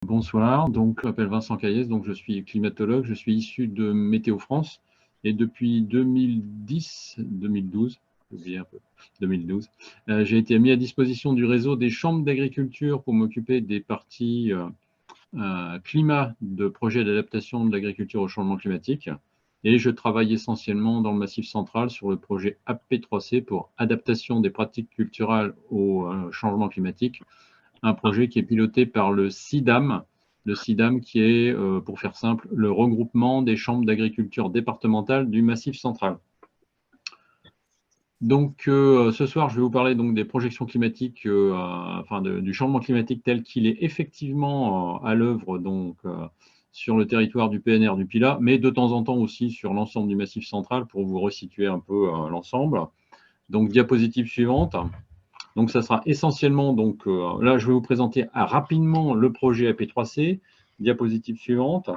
Bonsoir, donc je m'appelle Vincent Caillès, donc je suis climatologue, je suis issu de Météo France et depuis 2010-2012, j'ai oublié un peu, 2012, j'ai été mis à disposition du réseau des chambres d'agriculture pour m'occuper des parties climat de projets d'adaptation de l'agriculture au changement climatique. Et je travaille essentiellement dans le Massif central sur le projet AP3C pour adaptation des pratiques culturelles au changement climatique, un projet qui est piloté par le CIDAM qui est, pour faire simple, le regroupement des chambres d'agriculture départementales du Massif central. Donc, ce soir, je vais vous parler donc des projections climatiques, du changement climatique tel qu'il est effectivement à l'œuvre sur le territoire du PNR du Pilat, mais de temps en temps aussi sur l'ensemble du Massif central pour vous resituer un peu l'ensemble. Donc, diapositive suivante. Donc, ça sera essentiellement, là, je vais vous présenter rapidement le projet AP3C. Diapositive suivante.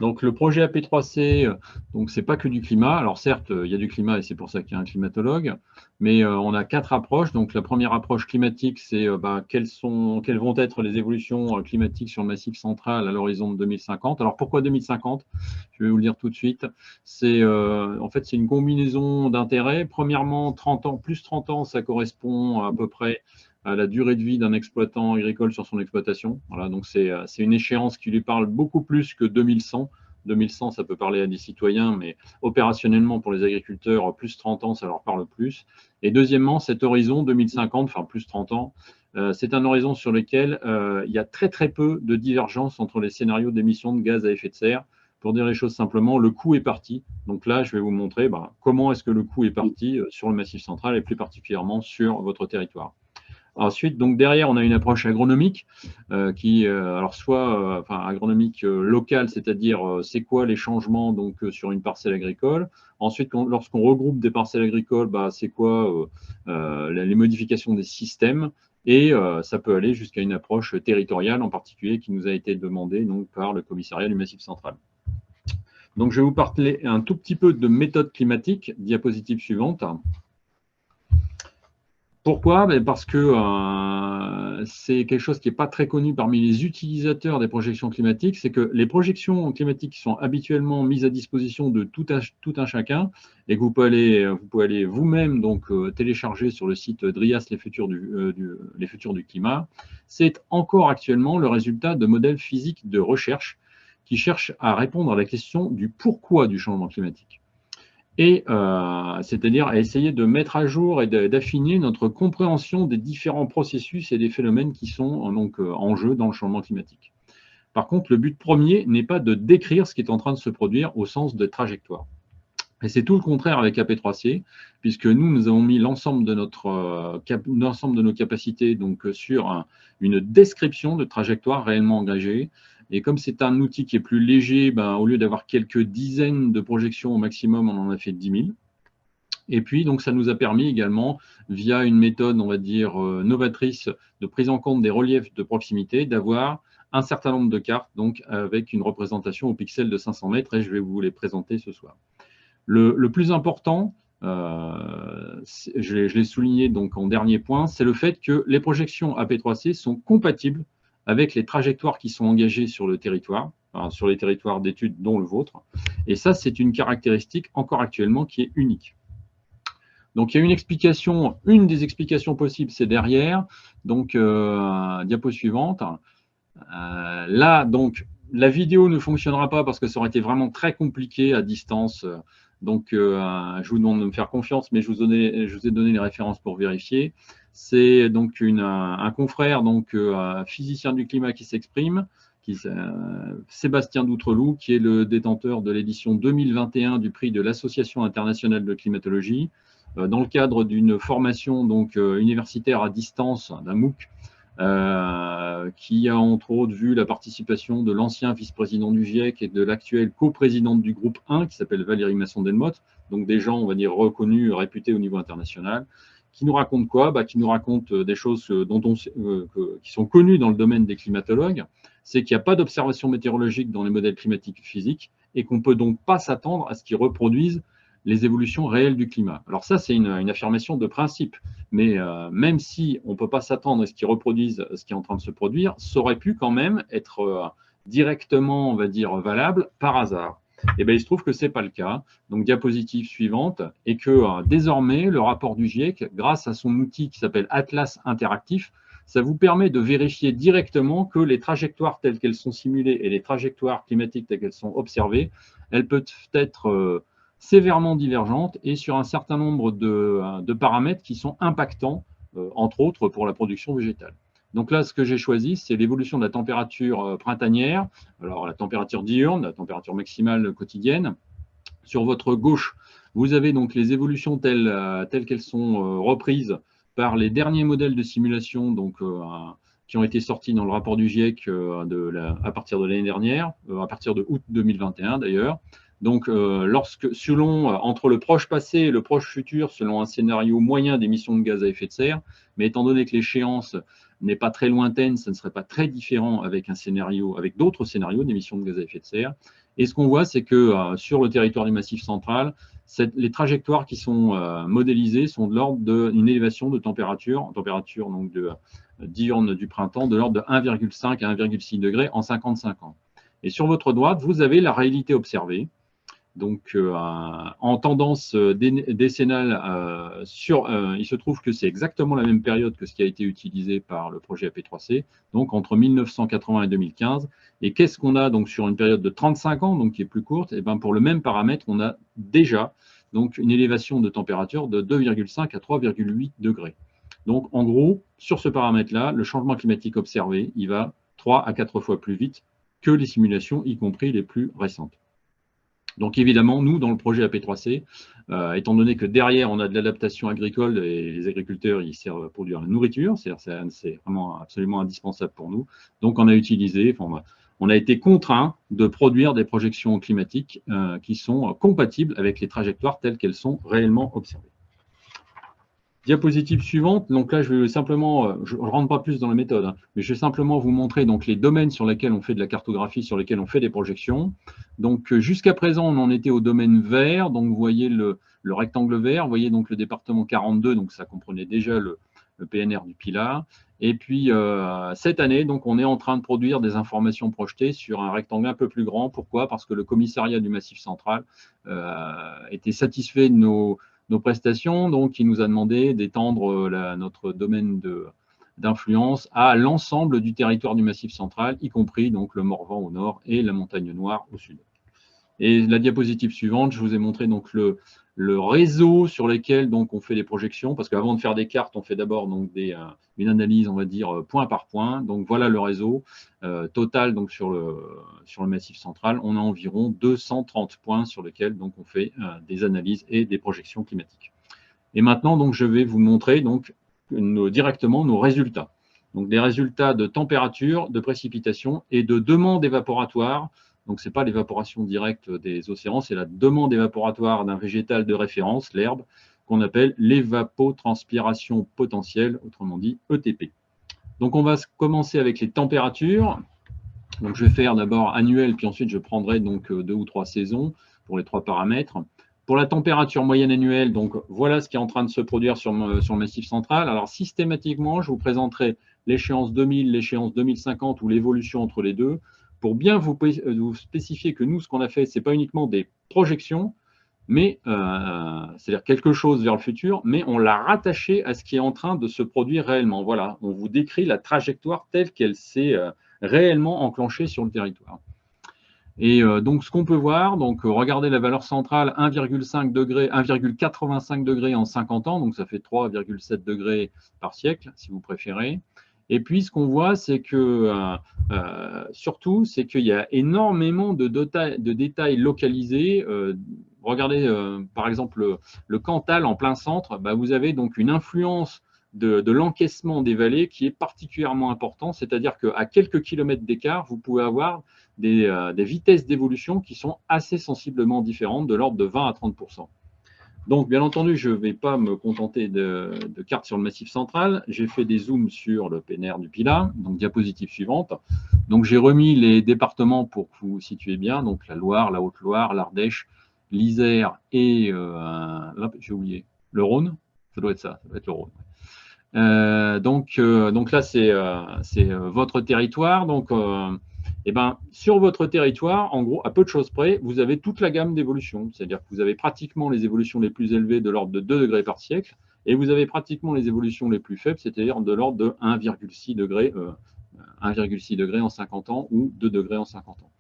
Donc, le projet AP3C, donc c'est pas que du climat. Alors, certes, il y a du climat et c'est pour ça qu'il y a un climatologue, mais on a 4 approches. Donc, la première approche climatique, c'est quelles vont être les évolutions climatiques sur le Massif central à l'horizon de 2050. Alors, pourquoi 2050? Je vais vous le dire tout de suite. En fait, c'est une combinaison d'intérêts. Premièrement, 30 ans, plus 30 ans, ça correspond à peu près à la durée de vie d'un exploitant agricole sur son exploitation. Voilà, donc c'est une échéance qui lui parle beaucoup plus que 2100. 2100, ça peut parler à des citoyens, mais opérationnellement pour les agriculteurs, plus 30 ans, ça leur parle plus. Et deuxièmement, cet horizon 2050, enfin plus 30 ans, c'est un horizon sur lequel il y a très très peu de divergence entre les scénarios d'émissions de gaz à effet de serre. Pour dire les choses simplement, le coût est parti. Donc là, je vais vous montrer comment est-ce que le coût est parti sur le Massif central et plus particulièrement sur votre territoire. Ensuite, donc derrière, on a une approche agronomique agronomique locale, c'est-à-dire c'est quoi les changements sur une parcelle agricole. Ensuite, lorsqu'on regroupe des parcelles agricoles, c'est quoi les modifications des systèmes. Et ça peut aller jusqu'à une approche territoriale en particulier qui nous a été demandée donc, par le commissariat du Massif central. Donc, je vais vous parler un tout petit peu de méthode climatique. Diapositive suivante. Pourquoi? Parce que c'est quelque chose qui n'est pas très connu parmi les utilisateurs des projections climatiques, c'est que les projections climatiques sont habituellement mises à disposition de tout un chacun et que vous pouvez aller vous-même télécharger sur le site DRIAS les futurs du climat. C'est encore actuellement le résultat de modèles physiques de recherche qui cherchent à répondre à la question du pourquoi du changement climatique. Et c'est-à-dire à essayer de mettre à jour et d'affiner notre compréhension des différents processus et des phénomènes qui sont en jeu dans le changement climatique. Par contre, le but premier n'est pas de décrire ce qui est en train de se produire au sens de trajectoire. Et c'est tout le contraire avec AP3C, puisque nous avons mis l'ensemble de nos capacités sur une description de trajectoire réellement engagée. Et comme c'est un outil qui est plus léger, au lieu d'avoir quelques dizaines de projections au maximum, on en a fait 10 000. Et puis, donc, ça nous a permis également, via une méthode, on va dire, novatrice de prise en compte des reliefs de proximité, d'avoir un certain nombre de cartes, donc avec une représentation au pixel de 500 mètres, et je vais vous les présenter ce soir. Le plus important, je l'ai souligné donc en dernier point, c'est le fait que les projections AP3C sont compatibles avec les trajectoires qui sont engagées sur le territoire, sur les territoires d'études dont le vôtre. Et ça, c'est une caractéristique encore actuellement qui est unique. Donc, il y a une des explications possibles, c'est derrière. Donc, diapo suivante. Là, donc, la vidéo ne fonctionnera pas parce que ça aurait été vraiment très compliqué à distance. Donc, je vous demande de me faire confiance, mais je vous ai donné les références pour vérifier. C'est donc un confrère, physicien du climat qui s'exprime, Sébastien Doutreloup, qui est le détenteur de l'édition 2021 du prix de l'Association internationale de climatologie, dans le cadre d'une formation universitaire à distance, d'un MOOC, qui a entre autres vu la participation de l'ancien vice-président du GIEC et de l'actuelle coprésidente du groupe 1, qui s'appelle Valérie Masson-Delmotte, donc des gens, on va dire, reconnus, réputés au niveau international, qui nous racontent quoi? Qui nous racontent des choses qui sont connues dans le domaine des climatologues, c'est qu'il n'y a pas d'observation météorologique dans les modèles climatiques physiques et qu'on ne peut donc pas s'attendre à ce qu'ils reproduisent les évolutions réelles du climat. Alors ça, c'est une affirmation de principe, mais même si on ne peut pas s'attendre à ce qu'ils reproduisent ce qui est en train de se produire, ça aurait pu quand même être directement, on va dire, valable par hasard. Et bien, il se trouve que ce n'est pas le cas. Donc, diapositive suivante, et que désormais, le rapport du GIEC, grâce à son outil qui s'appelle Atlas Interactif, ça vous permet de vérifier directement que les trajectoires telles qu'elles sont simulées et les trajectoires climatiques telles qu'elles sont observées, elles peuvent être sévèrement divergentes et sur un certain nombre de paramètres qui sont impactants, entre autres pour la production végétale. Donc là, ce que j'ai choisi, c'est l'évolution de la température printanière, alors la température diurne, la température maximale quotidienne. Sur votre gauche, vous avez donc les évolutions telles qu'elles sont reprises par les derniers modèles de simulation qui ont été sortis dans le rapport du GIEC à partir de l'année dernière, à partir de août 2021 d'ailleurs. Donc, entre le proche passé et le proche futur, selon un scénario moyen d'émissions de gaz à effet de serre, mais étant donné que l'échéance n'est pas très lointaine, ça ne serait pas très différent avec d'autres scénarios d'émissions de gaz à effet de serre. Et ce qu'on voit, c'est que sur le territoire du Massif central, les trajectoires qui sont modélisées sont de l'ordre d'une élévation de température donc diurne du printemps, de l'ordre de 1,5 à 1,6 degrés en 55 ans. Et sur votre droite, vous avez la réalité observée. Donc, en tendance décennale, il se trouve que c'est exactement la même période que ce qui a été utilisé par le projet AP3C, donc entre 1980 et 2015. Et qu'est-ce qu'on a donc sur une période de 35 ans, donc qui est plus courte? Et bien, pour le même paramètre, on a déjà donc une élévation de température de 2,5 à 3,8 degrés. Donc, en gros, sur ce paramètre-là, le changement climatique observé, il va 3 à 4 fois plus vite que les simulations, y compris les plus récentes. Donc évidemment, nous, dans le projet AP3C, étant donné que derrière, on a de l'adaptation agricole et les agriculteurs, ils servent à produire la nourriture, c'est vraiment absolument indispensable pour nous. Donc on a été contraint de produire des projections climatiques qui sont compatibles avec les trajectoires telles qu'elles sont réellement observées. Diapositive suivante. Donc là, je vais simplement, je ne rentre pas plus dans la méthode, hein, mais je vais simplement vous montrer donc les domaines sur lesquels on fait de la cartographie, sur lesquels on fait des projections. Donc jusqu'à présent, on en était au domaine vert. Donc vous voyez le rectangle vert, vous voyez donc le département 42, donc ça comprenait déjà le PNR du Pilat. Et puis cette année, donc on est en train de produire des informations projetées sur un rectangle un peu plus grand. Pourquoi? Parce que le commissariat du Massif central était satisfait de nos prestations, donc il nous a demandé d'étendre notre domaine d'influence à l'ensemble du territoire du Massif central, y compris donc le Morvan au nord et la Montagne Noire au sud. Et la diapositive suivante, je vous ai montré donc le réseau sur lequel donc on fait des projections, parce qu'avant de faire des cartes, on fait d'abord donc une analyse, on va dire point par point. Donc voilà le réseau total donc sur le Massif central. On a environ 230 points sur lesquels donc on fait des analyses et des projections climatiques. Et maintenant donc je vais vous montrer donc directement nos résultats. Donc des résultats de température, de précipitation et de demande évaporatoire. Donc, ce n'est pas l'évaporation directe des océans, c'est la demande évaporatoire d'un végétal de référence, l'herbe, qu'on appelle l'évapotranspiration potentielle, autrement dit ETP. Donc, on va commencer avec les températures. Donc, je vais faire d'abord annuel, puis ensuite je prendrai donc 2 ou 3 saisons pour les 3 paramètres. Pour la température moyenne annuelle, donc voilà ce qui est en train de se produire sur le Massif central. Alors, systématiquement, je vous présenterai l'échéance 2000, l'échéance 2050 ou l'évolution entre les deux, pour bien vous spécifier que nous, ce qu'on a fait, ce n'est pas uniquement des projections, mais c'est-à-dire quelque chose vers le futur, mais on l'a rattaché à ce qui est en train de se produire réellement. Voilà, on vous décrit la trajectoire telle qu'elle s'est réellement enclenchée sur le territoire. Et donc, ce qu'on peut voir, donc regardez la valeur centrale, 1,5 degré, 1,85 degrés en 50 ans, donc ça fait 3,7 degrés par siècle, si vous préférez. Et puis, ce qu'on voit, c'est que, surtout, c'est qu'il y a énormément de détails localisés. Regardez, par exemple, le Cantal en plein centre, bah, vous avez donc une influence de l'encaissement des vallées qui est particulièrement important, c'est-à-dire qu'à quelques kilomètres d'écart, vous pouvez avoir des vitesses d'évolution qui sont assez sensiblement différentes, de l'ordre de 20 à 30%. Donc, bien entendu, je ne vais pas me contenter de cartes sur le Massif central. J'ai fait des zooms sur le PNR du Pilat. Donc, diapositive suivante. Donc, j'ai remis les départements pour que vous vous situez bien. Donc, la Loire, la Haute-Loire, l'Ardèche, l'Isère et, j'ai oublié, le Rhône. Ça doit être ça, ça doit être le Rhône. Donc là, c'est votre territoire. Donc, sur votre territoire, en gros, à peu de choses près, vous avez toute la gamme d'évolutions. C'est-à-dire que vous avez pratiquement les évolutions les plus élevées de l'ordre de 2 degrés par siècle, et vous avez pratiquement les évolutions les plus faibles, c'est-à-dire de l'ordre de 1,6 degrés, 1,6 degrés en 50 ans ou 2 degrés en 50 ans.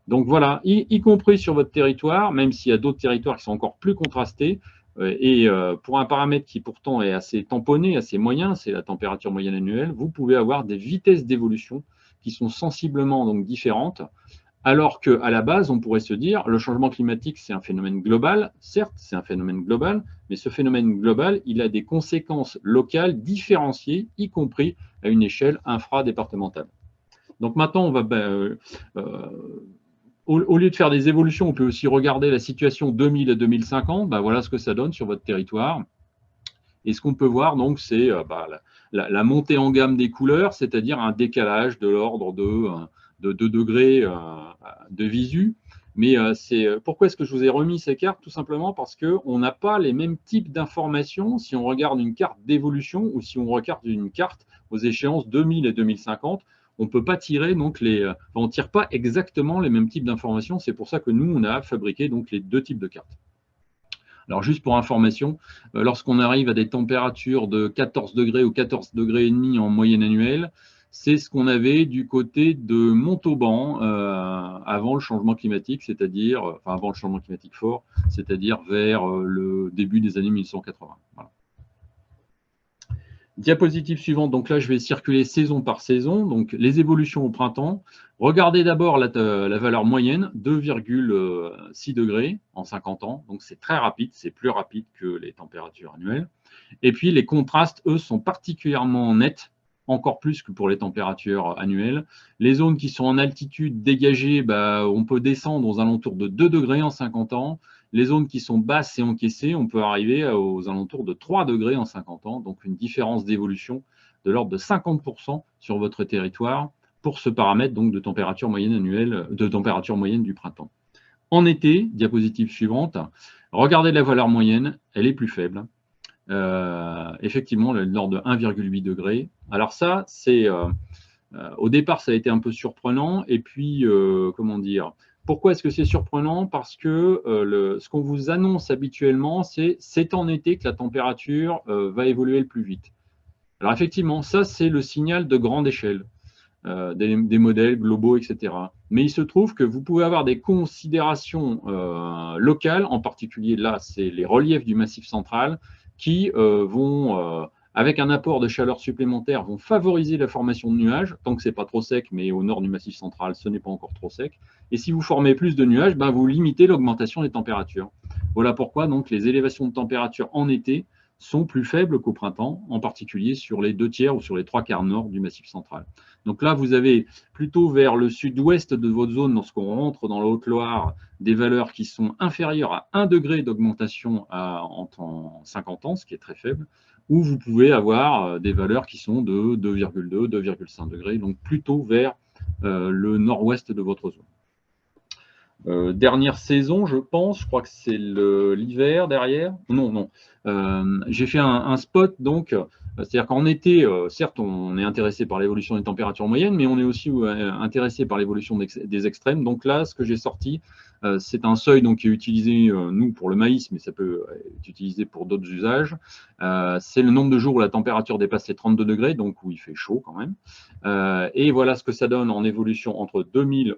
Donc voilà, y compris sur votre territoire, même s'il y a d'autres territoires qui sont encore plus contrastés, pour un paramètre qui pourtant est assez tamponné, assez moyen, c'est la température moyenne annuelle, vous pouvez avoir des vitesses d'évolution qui sont sensiblement donc différentes, alors qu'à la base, on pourrait se dire le changement climatique, c'est un phénomène global. Certes, c'est un phénomène global, mais ce phénomène global, il a des conséquences locales différenciées, y compris à une échelle infradépartementale. Donc maintenant, on va au lieu de faire des évolutions, on peut aussi regarder la situation 2000 à 2050. Voilà ce que ça donne sur votre territoire. Et ce qu'on peut voir, donc, c'est la montée en gamme des couleurs, c'est-à-dire un décalage de l'ordre de 2 degrés de visu. Mais pourquoi est-ce que je vous ai remis ces cartes? Tout simplement parce qu'on n'a pas les mêmes types d'informations si on regarde une carte d'évolution ou si on regarde une carte aux échéances 2000 et 2050. On ne peut pas tirer, donc on ne tire pas exactement les mêmes types d'informations. C'est pour ça que nous, on a fabriqué donc les deux types de cartes. Alors, juste pour information, lorsqu'on arrive à des températures de 14 degrés ou 14 degrés et demi en moyenne annuelle, c'est ce qu'on avait du côté de Montauban avant le changement climatique, c'est-à-dire, enfin avant le changement climatique fort, c'est-à-dire vers le début des années 1980. Voilà. Diapositive suivante, donc là je vais circuler saison par saison, donc les évolutions au printemps. Regardez d'abord la valeur moyenne, 2,6 degrés en 50 ans, donc c'est très rapide, c'est plus rapide que les températures annuelles. Et puis les contrastes, eux, sont particulièrement nets, encore plus que pour les températures annuelles. Les zones qui sont en altitude dégagée, on peut descendre aux alentours de 2 degrés en 50 ans. Les zones qui sont basses et encaissées, on peut arriver aux alentours de 3 degrés en 50 ans, donc une différence d'évolution de l'ordre de 50% sur votre territoire pour ce paramètre donc de température moyenne annuelle, de température moyenne du printemps. En été, diapositive suivante, regardez la valeur moyenne, elle est plus faible. Effectivement, l'ordre de 1,8 degré. Alors ça, c'est au départ, ça a été un peu surprenant. Et puis, comment dire, pourquoi est-ce que c'est surprenant? Parce que ce qu'on vous annonce habituellement, c'est en été que la température va évoluer le plus vite. Alors effectivement, ça, c'est le signal de grande échelle, des modèles globaux, etc. Mais il se trouve que vous pouvez avoir des considérations locales, en particulier là, c'est les reliefs du Massif central, qui vont, avec un apport de chaleur supplémentaire, vont favoriser la formation de nuages, tant que ce n'est pas trop sec, mais au nord du Massif central, ce n'est pas encore trop sec. Et si vous formez plus de nuages, vous limitez l'augmentation des températures. Voilà pourquoi donc les élévations de température en été sont plus faibles qu'au printemps, en particulier sur les 2/3 ou sur les 3/4 nord du Massif central. Donc là, vous avez plutôt vers le sud-ouest de votre zone, lorsqu'on rentre dans la Haute-Loire, des valeurs qui sont inférieures à 1 degré d'augmentation en 50 ans, ce qui est très faible, ou vous pouvez avoir des valeurs qui sont de 2,2, 2,5 degrés, donc plutôt vers le nord-ouest de votre zone. Dernière saison, je pense, je crois que c'est l'hiver derrière. Non. J'ai fait un spot, donc, c'est-à-dire qu'en été, certes, on est intéressé par l'évolution des températures moyennes, mais on est aussi intéressé par l'évolution des extrêmes. Donc là, ce que j'ai sorti, c'est un seuil donc, qui est utilisé, nous, pour le maïs, mais ça peut être utilisé pour d'autres usages. C'est le nombre de jours où la température dépasse les 32 degrés, donc où il fait chaud quand même. Et voilà ce que ça donne en évolution entre 2000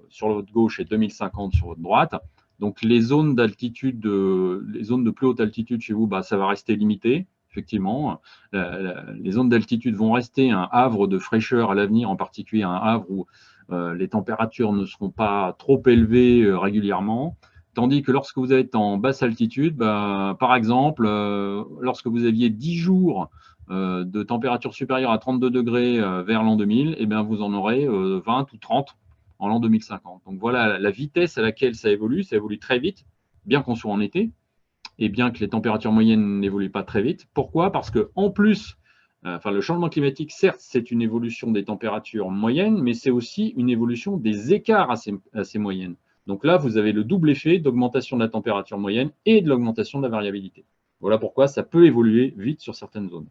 sur votre gauche et 2050 sur votre droite. Donc les zones d'altitude, les zones de plus haute altitude chez vous, ça va rester limité. Effectivement, les zones d'altitude vont rester un havre de fraîcheur à l'avenir, en particulier un havre où les températures ne seront pas trop élevées régulièrement. Tandis que lorsque vous êtes en basse altitude, par exemple, lorsque vous aviez 10 jours de température supérieure à 32 degrés vers l'an 2000, vous en aurez 20 ou 30 en l'an 2050. Donc voilà la vitesse à laquelle ça évolue très vite, bien qu'on soit en été, et bien que les températures moyennes n'évoluent pas très vite. Pourquoi? Parce que en plus, le changement climatique, certes, c'est une évolution des températures moyennes, mais c'est aussi une évolution des écarts à ces moyennes. Donc là, vous avez le double effet d'augmentation de la température moyenne et de l'augmentation de la variabilité. Voilà pourquoi ça peut évoluer vite sur certaines zones.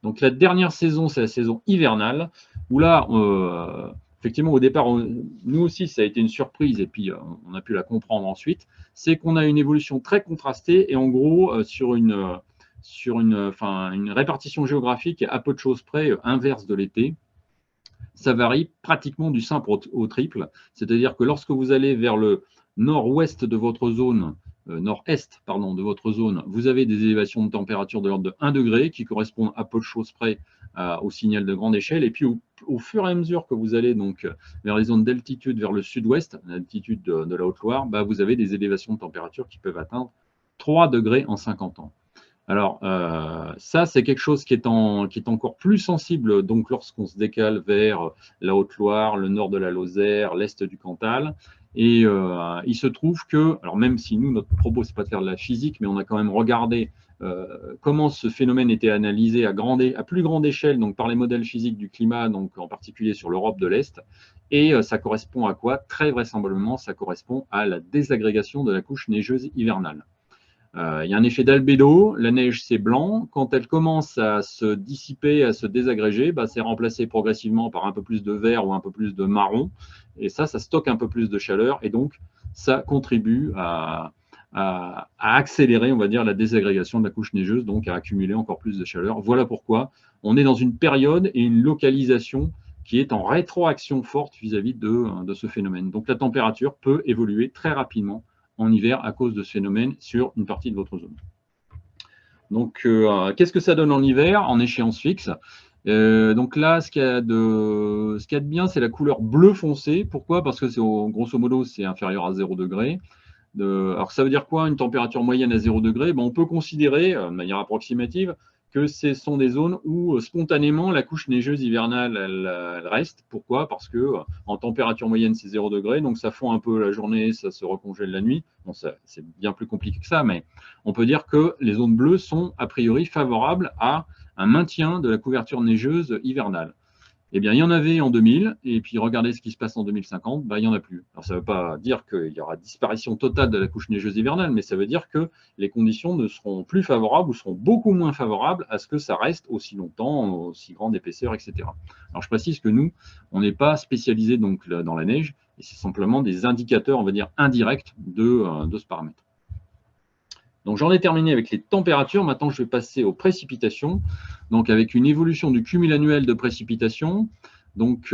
Donc la dernière saison, c'est la saison hivernale, où là, effectivement, au départ, nous aussi, ça a été une surprise, et puis on a pu la comprendre ensuite, c'est qu'on a une évolution très contrastée, et en gros, une répartition géographique à peu de choses près inverse de l'été. Ça varie pratiquement du simple au triple, c'est-à-dire que lorsque vous allez vers le nord-ouest de votre zone, nord-est pardon, de votre zone, vous avez des élévations de température de l'ordre de 1 degré qui correspondent à peu de choses près au signal de grande échelle. Et puis au fur et à mesure que vous allez donc vers les zones d'altitude vers le sud-ouest, l'altitude de la Haute-Loire, bah, vous avez des élévations de température qui peuvent atteindre 3 degrés en 50 ans. Alors, ça, c'est quelque chose qui est encore plus sensible donc lorsqu'on se décale vers la Haute-Loire, le nord de la Lozère, l'est du Cantal. Et il se trouve que, alors même si nous, notre propos, c'est pas de faire de la physique, mais on a quand même regardé comment ce phénomène était analysé à plus grande échelle, donc par les modèles physiques du climat, donc en particulier sur l'Europe de l'Est. Et ça correspond à quoi? Très vraisemblablement, ça correspond à la désagrégation de la couche neigeuse hivernale. Il y a un effet d'albédo, la neige c'est blanc, quand elle commence à se dissiper, à se désagréger, bah, c'est remplacé progressivement par un peu plus de vert ou un peu plus de marron, et ça stocke un peu plus de chaleur, et donc ça contribue à accélérer, on va dire, la désagrégation de la couche neigeuse, donc à accumuler encore plus de chaleur. Voilà pourquoi on est dans une période et une localisation qui est en rétroaction forte vis-à-vis de ce phénomène. Donc la température peut évoluer très rapidement en hiver à cause de ce phénomène sur une partie de votre zone. Donc, qu'est-ce que ça donne en hiver en échéance fixe? Donc là, ce qu'il y a de bien, c'est la couleur bleu foncé. Pourquoi? Parce que grosso modo, c'est inférieur à 0 degré. Alors, ça veut dire quoi, une température moyenne à 0 degré? On peut considérer, de manière approximative, que ce sont des zones où spontanément la couche neigeuse hivernale elle reste. Pourquoi? Parce que en température moyenne c'est 0 degré, donc ça fond un peu la journée, ça se recongèle la nuit. Bon, c'est bien plus compliqué que ça, mais on peut dire que les zones bleues sont a priori favorables à un maintien de la couverture neigeuse hivernale. Eh bien, il y en avait en 2000, et puis regardez ce qui se passe en 2050, bah, il n'y en a plus. Alors, ça ne veut pas dire qu'il y aura disparition totale de la couche neigeuse hivernale, mais ça veut dire que les conditions ne seront plus favorables ou seront beaucoup moins favorables à ce que ça reste aussi longtemps, aussi grande épaisseur, etc. Alors, je précise que nous, on n'est pas spécialisé donc dans la neige, et c'est simplement des indicateurs, on va dire, indirects de ce paramètre. Donc j'en ai terminé avec les températures. Maintenant, je vais passer aux précipitations. Donc avec une évolution du cumul annuel de précipitations, donc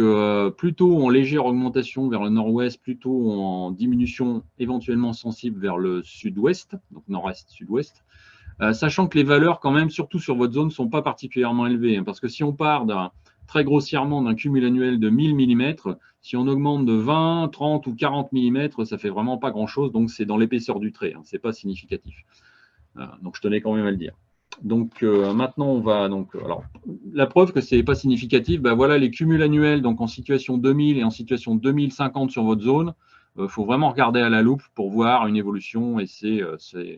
plutôt en légère augmentation vers le nord-ouest, plutôt en diminution éventuellement sensible vers le sud-ouest, donc nord-est, sud-ouest. Sachant que les valeurs, quand même, surtout sur votre zone, ne sont pas particulièrement élevées. Hein, parce que si on part très grossièrement d'un cumul annuel de 1000 mm, si on augmente de 20, 30 ou 40 mm, ça ne fait vraiment pas grand-chose. Donc, c'est dans l'épaisseur du trait. Hein, ce n'est pas significatif. Donc, je tenais quand même à le dire. Donc, maintenant, on va. Alors, la preuve que ce n'est pas significatif, ben voilà les cumuls annuels donc en situation 2000 et en situation 2050 sur votre zone. Il faut vraiment regarder à la loupe pour voir une évolution et c'est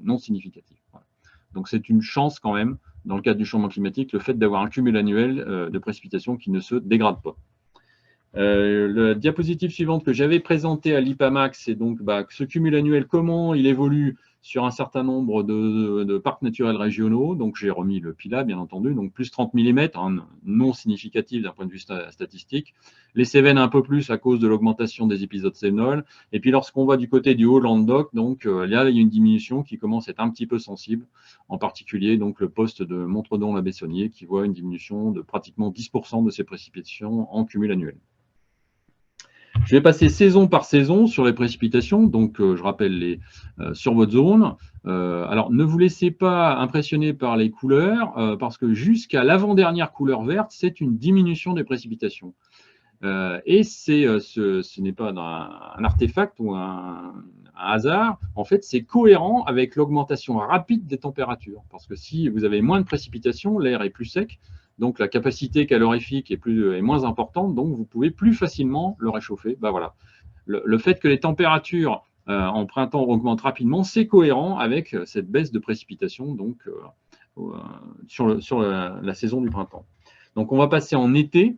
non significatif. Voilà. Donc, c'est une chance quand même, dans le cadre du changement climatique, le fait d'avoir un cumul annuel de précipitations qui ne se dégrade pas. La diapositive suivante que j'avais présentée à l'IPAMAX, c'est donc ce cumul annuel, comment il évolue sur un certain nombre de parcs naturels régionaux. Donc j'ai remis le PILA, bien entendu, donc plus 30 mm, hein, non significatif d'un point de vue statistique. Les Cévennes un peu plus à cause de l'augmentation des épisodes sévenols. Et puis lorsqu'on va du côté du Haut-Languedoc, donc là il y a une diminution qui commence à être un petit peu sensible, en particulier donc le poste de Montredon-la-Bessonnier qui voit une diminution de pratiquement 10% de ses précipitations en cumul annuel. Je vais passer saison par saison sur les précipitations, donc je rappelle sur votre zone. Alors ne vous laissez pas impressionner par les couleurs, parce que jusqu'à l'avant-dernière couleur verte, c'est une diminution des précipitations. Et ce n'est pas un artefact ou un hasard, en fait c'est cohérent avec l'augmentation rapide des températures, parce que si vous avez moins de précipitations, l'air est plus sec, donc la capacité calorifique est moins importante, donc vous pouvez plus facilement le réchauffer. Ben voilà. Le fait que les températures en printemps augmentent rapidement, c'est cohérent avec cette baisse de précipitations donc, sur la saison du printemps. Donc on va passer en été.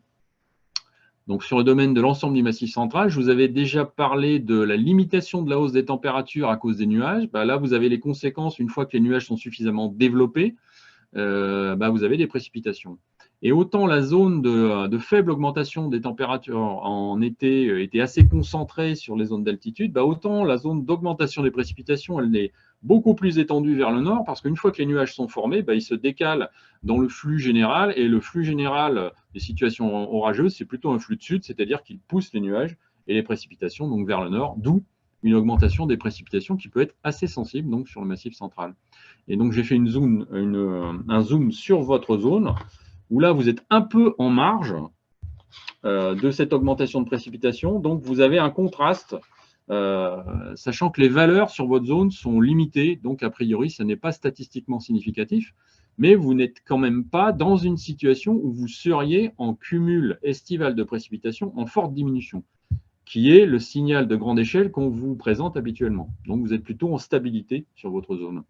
Donc, sur le domaine de l'ensemble du Massif central, je vous avais déjà parlé de la limitation de la hausse des températures à cause des nuages. Là, vous avez les conséquences une fois que les nuages sont suffisamment développés. vous avez des précipitations. Et autant la zone de faible augmentation des températures en été était assez concentrée sur les zones d'altitude, autant la zone d'augmentation des précipitations, elle est beaucoup plus étendue vers le nord, parce qu'une fois que les nuages sont formés, ils se décalent dans le flux général, et le flux général des situations orageuses, c'est plutôt un flux de sud, c'est-à-dire qu'il pousse les nuages et les précipitations donc vers le nord, d'où une augmentation des précipitations qui peut être assez sensible donc, sur le massif central. Et donc j'ai fait un zoom sur votre zone, où là vous êtes un peu en marge de cette augmentation de précipitation, donc vous avez un contraste, sachant que les valeurs sur votre zone sont limitées, donc a priori ça n'est pas statistiquement significatif, mais vous n'êtes quand même pas dans une situation où vous seriez en cumul estival de précipitations en forte diminution, qui est le signal de grande échelle qu'on vous présente habituellement. Donc vous êtes plutôt en stabilité sur votre zone.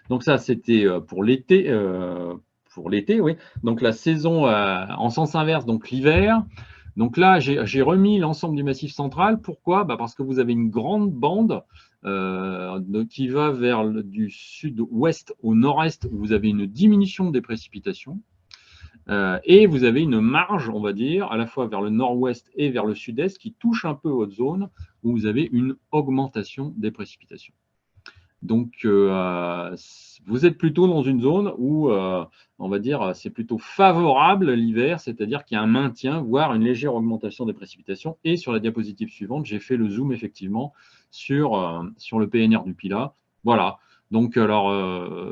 Donc ça, c'était pour l'été. Oui. Donc la saison en sens inverse, donc l'hiver. Donc là, j'ai remis l'ensemble du massif central. Pourquoi? Parce que vous avez une grande bande qui va du sud-ouest au nord-est, où vous avez une diminution des précipitations. Et vous avez une marge, on va dire, à la fois vers le nord-ouest et vers le sud-est, qui touche un peu votre zone, où vous avez une augmentation des précipitations. Donc, vous êtes plutôt dans une zone où, on va dire, c'est plutôt favorable l'hiver, c'est-à-dire qu'il y a un maintien, voire une légère augmentation des précipitations. Et sur la diapositive suivante, j'ai fait le zoom effectivement sur le PNR du Pilat. Voilà. Donc, alors,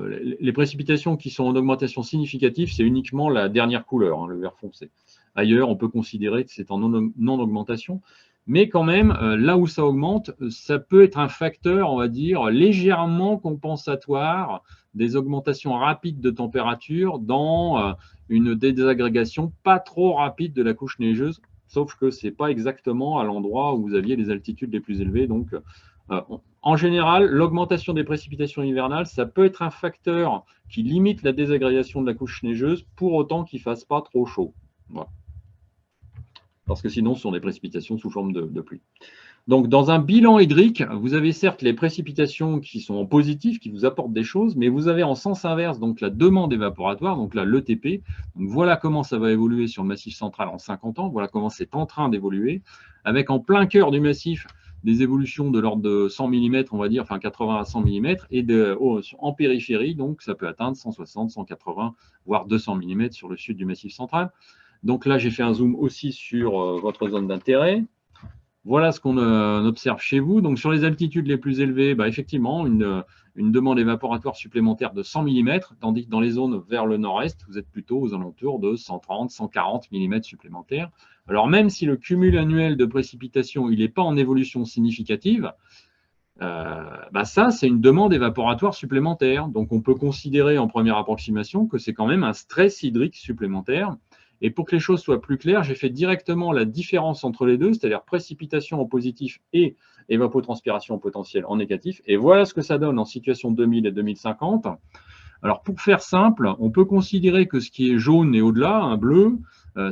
les précipitations qui sont en augmentation significative, c'est uniquement la dernière couleur, le vert foncé. Ailleurs, on peut considérer que c'est en non-augmentation. Mais quand même, là où ça augmente, ça peut être un facteur, on va dire, légèrement compensatoire des augmentations rapides de température dans une désagrégation pas trop rapide de la couche neigeuse, sauf que ce n'est pas exactement à l'endroit où vous aviez les altitudes les plus élevées. Donc, en général, l'augmentation des précipitations hivernales, ça peut être un facteur qui limite la désagrégation de la couche neigeuse, pour autant qu'il ne fasse pas trop chaud. Voilà. Parce que sinon, ce sont des précipitations sous forme de pluie. Donc, dans un bilan hydrique, vous avez certes les précipitations qui sont en positif, qui vous apportent des choses, mais vous avez en sens inverse donc la demande évaporatoire, donc là, l'ETP. Donc, voilà comment ça va évoluer sur le massif central en 50 ans, voilà comment c'est en train d'évoluer, avec en plein cœur du massif des évolutions de l'ordre de 100 mm, on va dire, enfin 80 à 100 mm, et en périphérie, donc ça peut atteindre 160, 180, voire 200 mm sur le sud du massif central. Donc là, j'ai fait un zoom aussi sur votre zone d'intérêt. Voilà ce qu'on observe chez vous. Donc sur les altitudes les plus élevées, effectivement, une demande évaporatoire supplémentaire de 100 mm, tandis que dans les zones vers le nord-est, vous êtes plutôt aux alentours de 130, 140 mm supplémentaires. Alors même si le cumul annuel de précipitations, il n'est pas en évolution significative, ça, c'est une demande évaporatoire supplémentaire. Donc on peut considérer en première approximation que c'est quand même un stress hydrique supplémentaire. Et pour que les choses soient plus claires, j'ai fait directement la différence entre les deux, c'est-à-dire précipitation en positif et évapotranspiration potentielle en négatif. Et voilà ce que ça donne en situation 2000 et 2050. Alors, pour faire simple, on peut considérer que ce qui est jaune et au-delà, un bleu,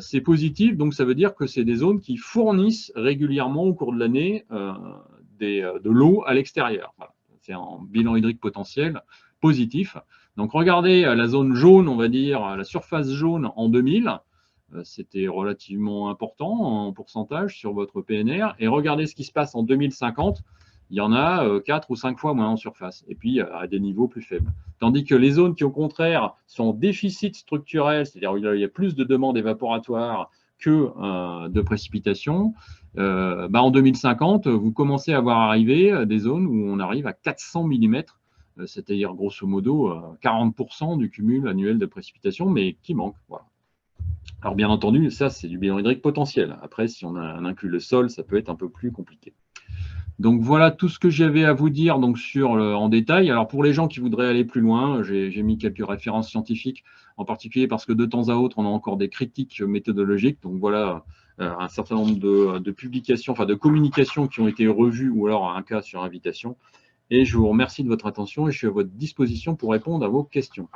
c'est positif. Donc, ça veut dire que c'est des zones qui fournissent régulièrement au cours de l'année de l'eau à l'extérieur. Voilà. C'est un bilan hydrique potentiel positif. Donc, regardez la zone jaune, on va dire, la surface jaune en 2000. C'était relativement important en pourcentage sur votre PNR. Et regardez ce qui se passe en 2050. Il y en a 4 ou 5 fois moins en surface, et puis à des niveaux plus faibles. Tandis que les zones qui, au contraire, sont en déficit structurel, c'est-à-dire il y a plus de demandes évaporatoires que de précipitations, en 2050, vous commencez à voir arriver des zones où on arrive à 400 mm, c'est-à-dire grosso modo 40% du cumul annuel de précipitations, mais qui manque. Voilà. Alors bien entendu, ça c'est du bilan hydrique potentiel. Après, si on inclut le sol, ça peut être un peu plus compliqué. Donc voilà tout ce que j'avais à vous dire donc, en détail. Alors pour les gens qui voudraient aller plus loin, j'ai mis quelques références scientifiques, en particulier parce que de temps à autre, on a encore des critiques méthodologiques. Donc voilà un certain nombre de publications, enfin de communications qui ont été revues, ou alors un cas sur invitation. Et je vous remercie de votre attention et je suis à votre disposition pour répondre à vos questions.